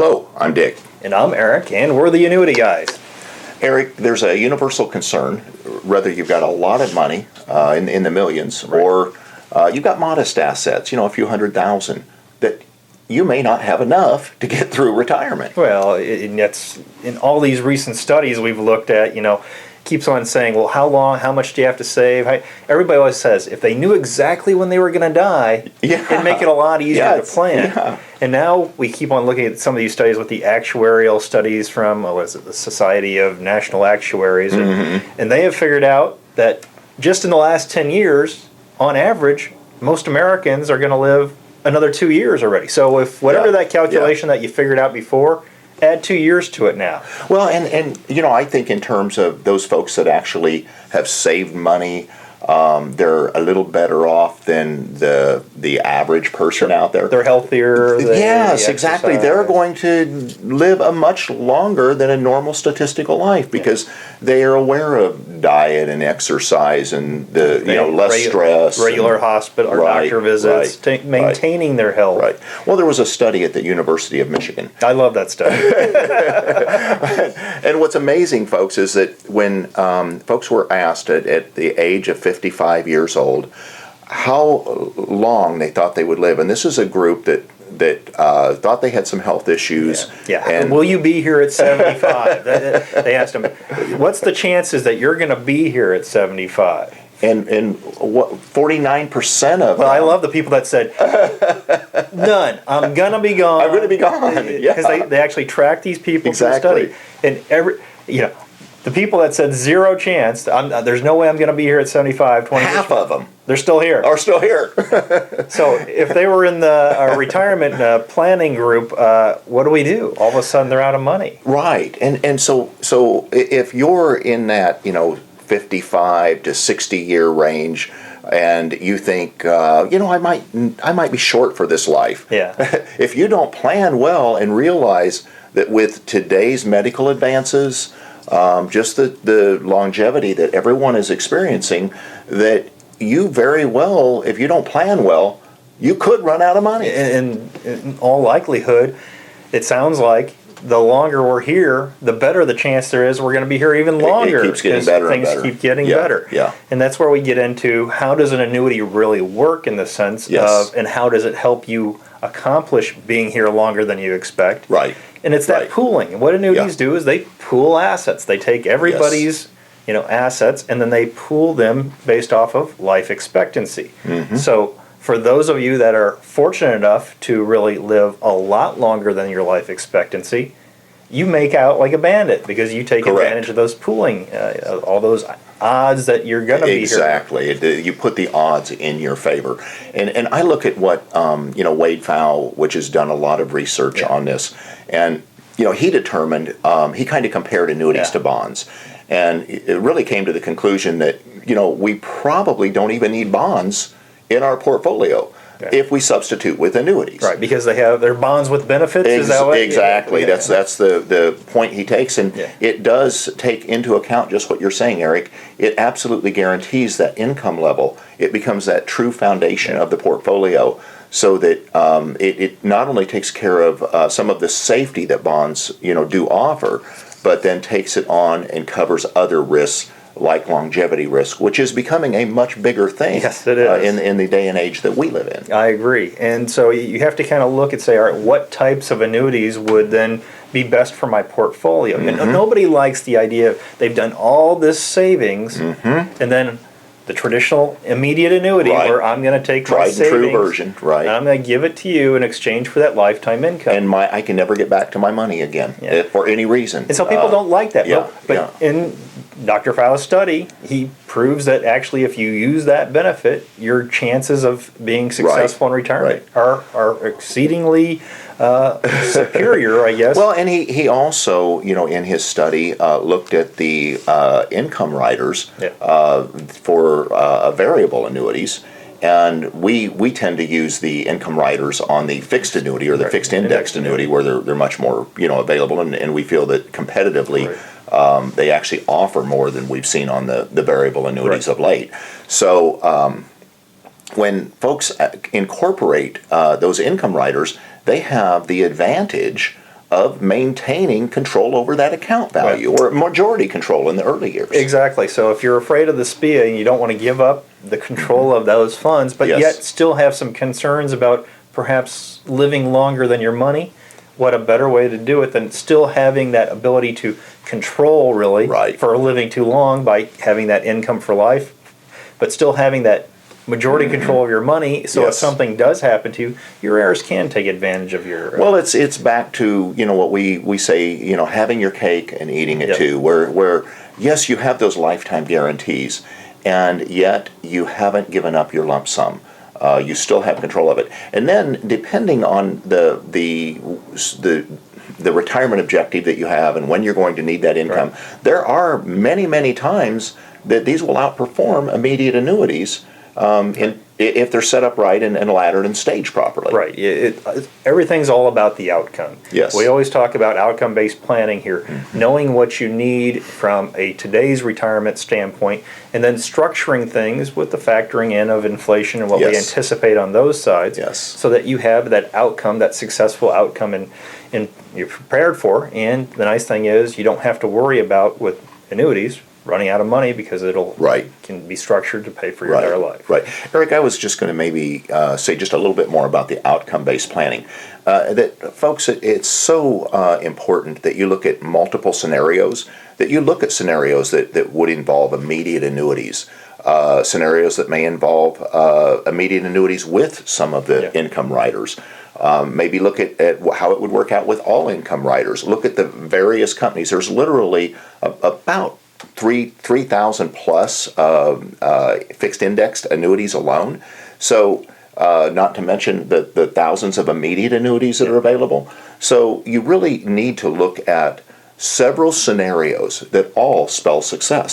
Hello, I'm Dick. And I'm Eric, and we're the Annuity Guys. Eric, there's a universal concern, whether you've got a lot of money in the millions, Right. or you've got modest assets, a few $100,000, that you may not have enough to get through retirement. Well, and that's in all these recent studies we've looked at, keeps on saying, well, how long, how much do you have to save? Everybody always says if they knew exactly when they were going to die, it'd make it a lot easier to plan. Yeah. And now we keep on looking at some of these studies with the actuarial studies from, the Society of National Actuaries, and they have figured out that just in the last 10 years, on average, most Americans are going to live another 2 years already. So if whatever that calculation that you figured out before, add 2 years to it now. Well, and I think in terms of those folks that actually have saved money, they're a little better off than the average person out there. They're healthier. Yes, exactly. They're going to live a much longer than a normal statistical life because they are aware of diet and exercise and the less stress, regular hospital or doctor visits, maintaining their health. Right. Well, there was a study at the University of Michigan. I love that study. And what's amazing, folks, is that when folks were asked at the age of 55 years old how long they thought they would live, and this is a group that thought they had some health issues. Yeah. And will you be here at 75? They asked them, what's the chances that you're going to be here at 75? And what 49% of them. Well, I love the people that said, none. I'm going to be gone. I'm going to be gone. Yeah. Because they actually track these people Exactly. through the study. And the people that said zero chance, there's no way I'm going to be here at 75, 20 years. Half of them. They're still here. Are still here. So if they were in the retirement planning group, what do we do? All of a sudden they're out of money. Right. And so if you're in that, 55 to 60 year range, and you think, I might be short for this life. Yeah. If you don't plan well and realize that with today's medical advances, just the longevity that everyone is experiencing, that you very well, if you don't plan well, you could run out of money. In all likelihood, it sounds like the longer we're here, the better the chance there is we're going to be here even longer. It keeps getting better and better. Things keep getting better. Yeah. And that's where we get into how does an annuity really work in the sense of, and how does it help you accomplish being here longer than you expect. Right. And it's that pooling. And what annuities do is they pool assets. They take everybody's assets and then they pool them based off of life expectancy. So for those of you that are fortunate enough to really live a lot longer than your life expectancy, you make out like a bandit because you take advantage of those pooling, all those odds that you're going to be here. Exactly. You put the odds in your favor. And I look at what, Wade Pfau, which has done a lot of research on this, and, he determined, he kind of compared annuities to bonds. And it really came to the conclusion that, we probably don't even need bonds in our portfolio if we substitute with annuities. Right, because they're bonds with benefits. Is that what? Exactly. That's the point he takes, and it does take into account just what you're saying, Eric. It absolutely guarantees that income level. It becomes that true foundation of the portfolio, so that it not only takes care of some of the safety that bonds do offer, but then takes it on and covers other risks like longevity risk, which is becoming a much bigger thing. Yes, it is. In the day and age that we live in. I agree. And so you have to kind of look and say, all right, what types of annuities would then be best for my portfolio? And nobody likes the idea of they've done all this savings and then the traditional immediate annuity where I'm going to take my savings, true version, and I'm going to give it to you in exchange for that lifetime income. And I can never get back to my money again for any reason. And so people don't like that. But in Dr. Pfau's study, he proves that actually if you use that benefit, your chances of being successful in retirement are exceedingly superior, I guess. Well, and he also, in his study, looked at the income riders for variable annuities. And we tend to use the income riders on the fixed annuity or the fixed indexed annuity where they're much more available, and we feel that competitively they actually offer more than we've seen on the variable annuities of late. So when folks incorporate those income riders, they have the advantage of maintaining control over that account value, or majority control in the early years. Exactly. So if you're afraid of the SPIA and you don't want to give up the control of those funds, but Yes. yet still have some concerns about perhaps living longer than your money, what a better way to do it than still having that ability to control, really, Right. for living too long by having that income for life, but still having that majority control of your money, so if Yes. something does happen to you, your heirs can take advantage of your... Well, it's back to, what we say, having your cake and eating it Yep. too, where yes, you have those lifetime guarantees, and yet you haven't given up your lump sum. You still have control of it, and then depending on the retirement objective that you have and when you're going to need that income, there are many times that these will outperform immediate annuities. If they're set up right and laddered and staged properly. Right. Everything's all about the outcome. Yes. We always talk about outcome-based planning here, knowing what you need from a today's retirement standpoint, and then structuring things with the factoring in of inflation and what we Yes. anticipate on those sides, Yes. so that you have that outcome, that successful outcome, and you're prepared for. And the nice thing is, you don't have to worry about with annuities running out of money because it'll can be structured to pay for your entire life. Right. Eric, I was just going to maybe say just a little bit more about the outcome-based planning. That folks, it's so important that you look at multiple scenarios, that you look at scenarios that would involve immediate annuities, scenarios that may involve immediate annuities with some of the income riders. Maybe look at how it would work out with all income riders. Look at the various companies. There's literally about 3,000 plus fixed indexed annuities alone. So not to mention the thousands of immediate annuities that are available. So you really need to look at several scenarios that all spell success.